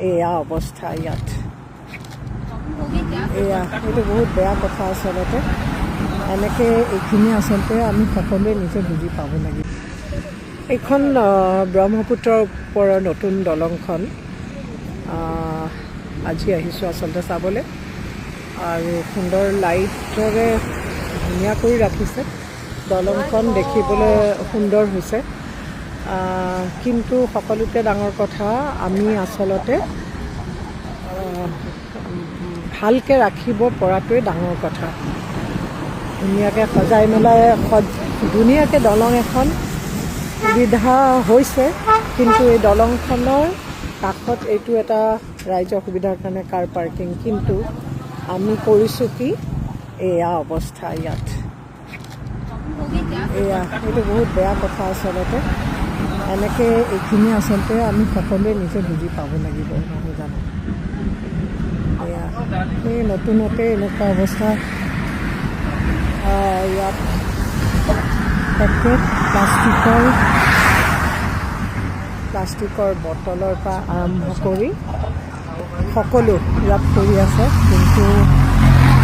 এয়া অৱস্থা ইয়াত। এয়া এইটো বহুত বেয়া কথা আচলতে। এনেকৈ এইখিনি আচলতে আমি সকলোৱে নিজে বুজি পাব লাগিব। এইখন ব্ৰহ্মপুত্ৰৰ ওপৰৰ নতুন দলংখন আজি আহিছোঁ আচলতে চাবলৈ, আৰু সুন্দৰ লাইটেৰে ধুনীয়া কৰি ৰাখিছে। দলংখন দেখিবলৈ সুন্দৰ হৈছে, কিন্তু সকলোতকৈ ডাঙৰ কথা আমি আচলতে ভালকৈ ৰাখিব পৰাটোৱে ডাঙৰ কথা। ধুনীয়াকৈ সজাই মেলাই ধুনীয়াকৈ দলং এখন সুবিধা হৈছে, কিন্তু এই দলংখনৰ কাষত এইটো এটা ৰাইজৰ সুবিধাৰ কাৰণে কাৰ পাৰ্কিং, কিন্তু আমি কৰিছোঁ কি এয়া অৱস্থা ইয়াত। এয়া এইটো বহুত বেয়া কথা আচলতে। এনেকৈ এইখিনি আচলতে আমি সকলোৱে নিজে বুজি পাব লাগিব, নহয় জানো? এয়া এই নতুনতে এনেকুৱা অৱস্থা। ইয়াত পেকেট প্লাষ্টিকৰ বটলৰ পৰা আৰম্ভ কৰি সকলো ইয়াত পৰি আছে, কিন্তু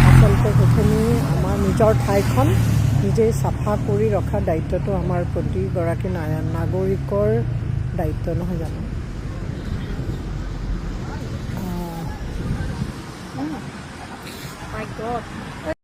আচলতে সেইখিনি আমাৰ নিজৰ ঠাইখন নিজেই চাফা কৰি ৰখাৰ দায়িত্বটো আমাৰ প্ৰতিগৰাকী নাগৰিকৰ দায়িত্ব, নহয় জানো? My God.